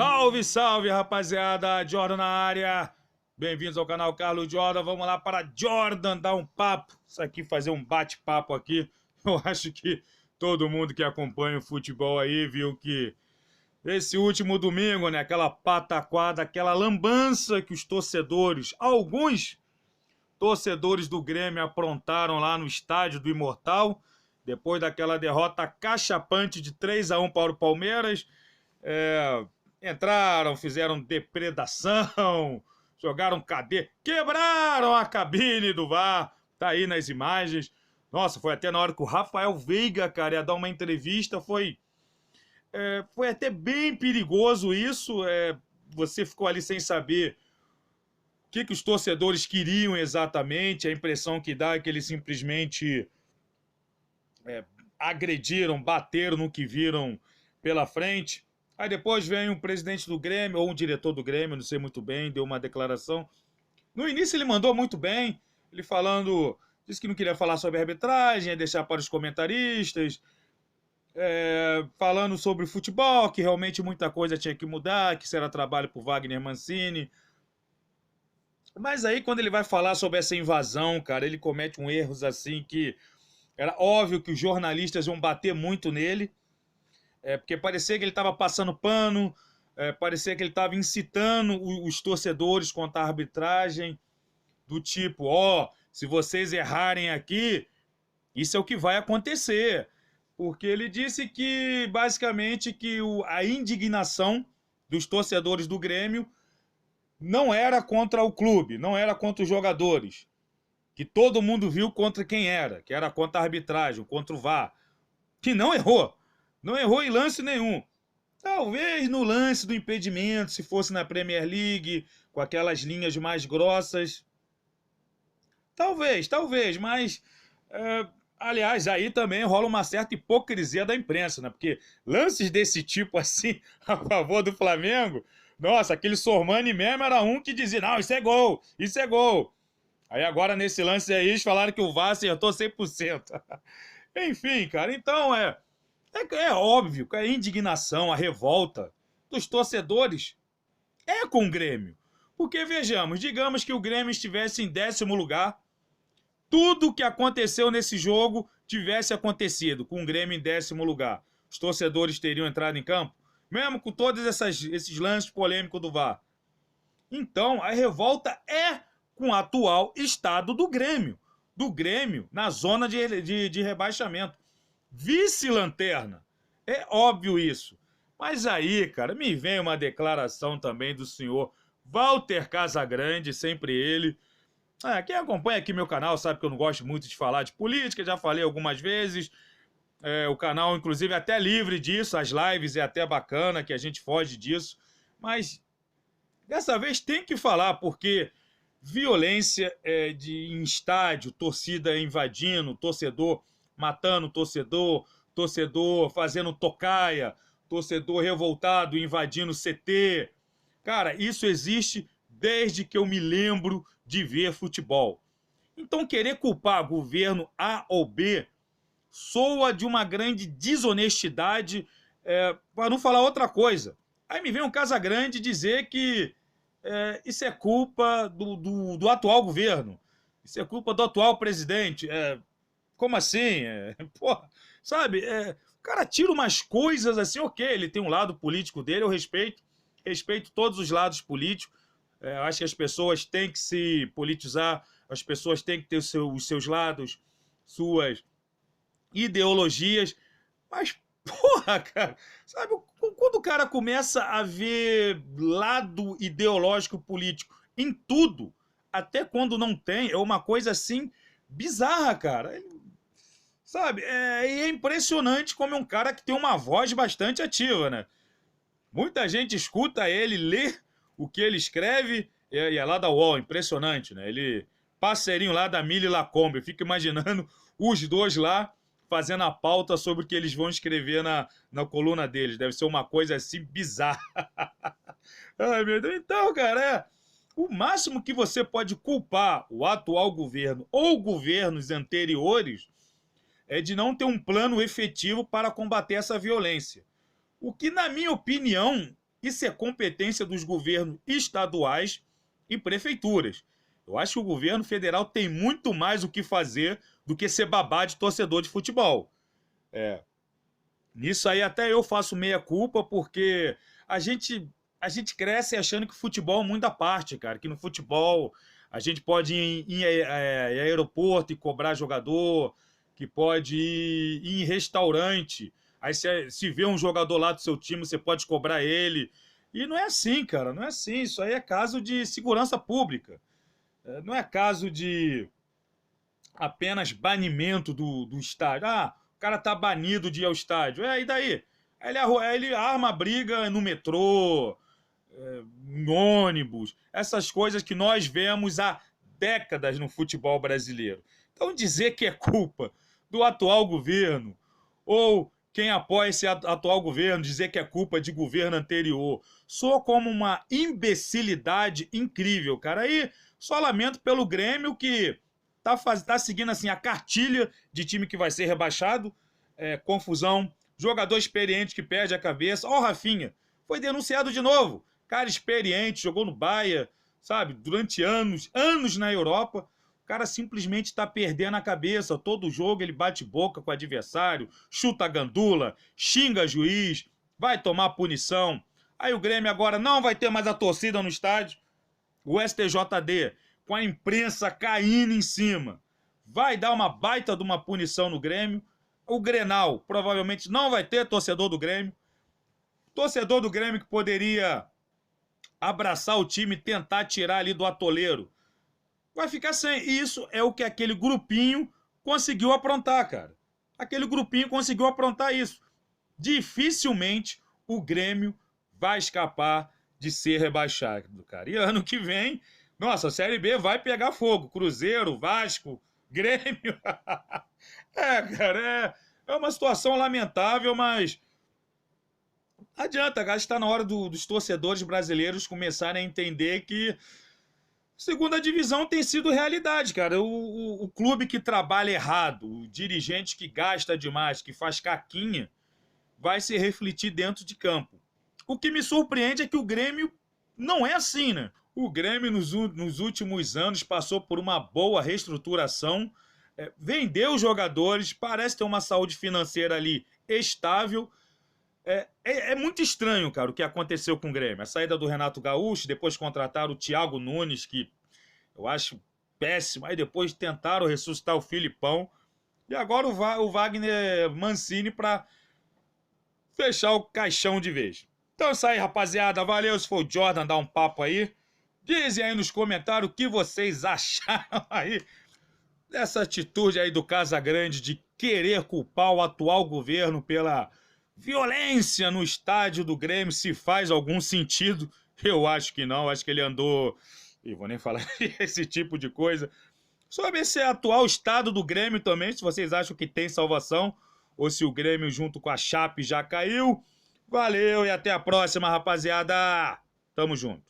Salve, salve, rapaziada! Jordan na área. Bem-vindos ao canal Carlos Jordan. Vamos lá para Jordan dar um papo. Isso aqui, fazer um bate-papo aqui. Eu acho que todo mundo que acompanha o futebol aí viu que esse último domingo, né, aquela pataquada, aquela lambança que os torcedores, alguns torcedores do Grêmio aprontaram lá no estádio do Imortal, depois daquela derrota cachapante de 3-1 para o Palmeiras. Entraram, fizeram depredação, jogaram cadeia, quebraram a cabine do VAR, tá aí nas imagens. Nossa, foi até na hora que o Rafael Veiga, cara, ia dar uma entrevista, foi até bem perigoso isso. Você ficou ali sem saber o que os torcedores queriam exatamente. A impressão que dá é que eles simplesmente agrediram, bateram no que viram pela frente. Aí depois vem um presidente do Grêmio, ou um diretor do Grêmio, não sei muito bem, deu uma declaração. No início ele mandou muito bem, ele disse que não queria falar sobre arbitragem, ia deixar para os comentaristas, falando sobre futebol, que realmente muita coisa tinha que mudar, que isso era trabalho para o Wagner Mancini. Mas aí quando ele vai falar sobre essa invasão, cara, ele comete erros assim que era óbvio que os jornalistas iam bater muito nele. Porque parecia que ele estava passando pano, parecia que ele estava incitando os torcedores contra a arbitragem, do tipo, se vocês errarem aqui, isso é o que vai acontecer. Porque ele disse que, basicamente, que a indignação dos torcedores do Grêmio não era contra o clube, não era contra os jogadores, que todo mundo viu contra quem era, que era contra a arbitragem, contra o VAR, que não errou. Não errou em lance nenhum. Talvez no lance do impedimento, se fosse na Premier League, com aquelas linhas mais grossas. Talvez, mas... aliás, aí também rola uma certa hipocrisia da imprensa, né? Porque lances desse tipo assim, a favor do Flamengo... Nossa, aquele Sormani mesmo era um que dizia, não, isso é gol, isso é gol. Aí agora nesse lance aí eles falaram que o VAR acertou 100%. Enfim, cara, então É óbvio que a indignação, a revolta dos torcedores é com o Grêmio. Porque, vejamos, digamos que o Grêmio estivesse em 10º lugar, tudo o que aconteceu nesse jogo tivesse acontecido com o Grêmio em 10º lugar. Os torcedores teriam entrado em campo, mesmo com todos esses lances polêmicos do VAR. Então, a revolta é com o atual estado do Grêmio na zona de rebaixamento. Vice-lanterna. É óbvio isso. Mas aí, cara, me vem uma declaração também do senhor Walter Casagrande, sempre ele. Quem acompanha aqui meu canal sabe que eu não gosto muito de falar de política, já falei algumas vezes. O canal, inclusive, é até livre disso, as lives é até bacana, que a gente foge disso. Mas dessa vez tem que falar, porque violência em estádio, torcida invadindo, torcedor matando torcedor, torcedor fazendo tocaia, torcedor revoltado invadindo CT. Cara, isso existe desde que eu me lembro de ver futebol. Então querer culpar governo A ou B soa de uma grande desonestidade, para não falar outra coisa. Aí me vem um Casagrande dizer que isso é culpa do atual governo, isso é culpa do atual presidente. Como assim? Porra, sabe? O cara tira umas coisas assim, ok, ele tem um lado político dele, eu respeito todos os lados políticos. Acho que as pessoas têm que se politizar, as pessoas têm que ter os seus lados, suas ideologias, mas, porra, cara, sabe? Quando o cara começa a ver lado ideológico político em tudo, até quando não tem, é uma coisa assim bizarra, cara. Sabe, é impressionante como é um cara que tem uma voz bastante ativa, né? Muita gente escuta ele, lê o que ele escreve, e é lá da UOL, impressionante, né? Ele, parceirinho lá da Mili Lacombe, fica imaginando os dois lá fazendo a pauta sobre o que eles vão escrever na coluna deles. Deve ser uma coisa assim bizarra. Ai, meu Deus. Então, cara, o máximo que você pode culpar o atual governo ou governos anteriores é de não ter um plano efetivo para combater essa violência. O que, na minha opinião, Isso é competência dos governos estaduais e prefeituras. Eu acho que o governo federal tem muito mais o que fazer do que ser babá de torcedor de futebol. É, nisso aí até eu faço meia-culpa, porque a gente, a gente cresce achando que o futebol é um mundo à parte, cara. Que no futebol a gente pode ir em aeroporto e cobrar jogador, que pode ir em restaurante. Aí se vê um jogador lá do seu time, você pode cobrar ele. E não é assim, cara, não é assim. Isso aí é caso de segurança pública. Não é caso de apenas banimento do estádio. Ah, o cara tá banido de ir ao estádio. E daí? Aí ele arma a briga no metrô, em ônibus, essas coisas que nós vemos há décadas no futebol brasileiro. Então dizer que é culpa do atual governo, ou quem apoia esse atual governo dizer que é culpa de governo anterior, soa como uma imbecilidade incrível, cara. Aí só lamento pelo Grêmio que tá seguindo assim a cartilha de time que vai ser rebaixado, confusão, jogador experiente que perde a cabeça. Ó, o Rafinha, foi denunciado de novo. Cara experiente, jogou no Bahia, sabe, durante anos na Europa. O cara simplesmente está perdendo a cabeça. Todo jogo ele bate boca com o adversário, chuta a gandula, xinga juiz, vai tomar punição. Aí o Grêmio agora não vai ter mais a torcida no estádio. O STJD, com a imprensa caindo em cima, vai dar uma baita de uma punição no Grêmio. O Grenal provavelmente não vai ter torcedor do Grêmio. Torcedor do Grêmio que poderia abraçar o time e tentar tirar ali do atoleiro, vai ficar sem. E isso é o que aquele grupinho conseguiu aprontar, cara. Aquele grupinho conseguiu aprontar isso. Dificilmente o Grêmio vai escapar de ser rebaixado, cara. E ano que vem, nossa, a Série B vai pegar fogo. Cruzeiro, Vasco, Grêmio. Cara, é uma situação lamentável, mas não adianta, cara. Está na hora dos torcedores brasileiros começarem a entender que segunda divisão tem sido realidade, cara. O clube que trabalha errado, o dirigente que gasta demais, que faz caquinha, vai se refletir dentro de campo. O que me surpreende é que o Grêmio não é assim, né? O Grêmio, nos últimos anos, passou por uma boa reestruturação, vendeu os jogadores, parece ter uma saúde financeira ali estável. É muito estranho, cara, o que aconteceu com o Grêmio. A saída do Renato Gaúcho, depois contrataram o Thiago Nunes, que eu acho péssimo. Aí depois tentaram ressuscitar o Filipão. E agora o Wagner Mancini para fechar o caixão de vez. Então é isso aí, rapaziada. Valeu, se for o Jordan, dá um papo aí. Dizem aí nos comentários o que vocês acharam aí dessa atitude aí do Casagrande de querer culpar o atual governo pela violência no estádio do Grêmio, se faz algum sentido. Eu acho que não, acho que ele andou... E vou nem falar esse tipo de coisa. Sobre esse atual estado do Grêmio também, se vocês acham que tem salvação, ou se o Grêmio junto com a Chape já caiu. Valeu e até a próxima, rapaziada. Tamo junto.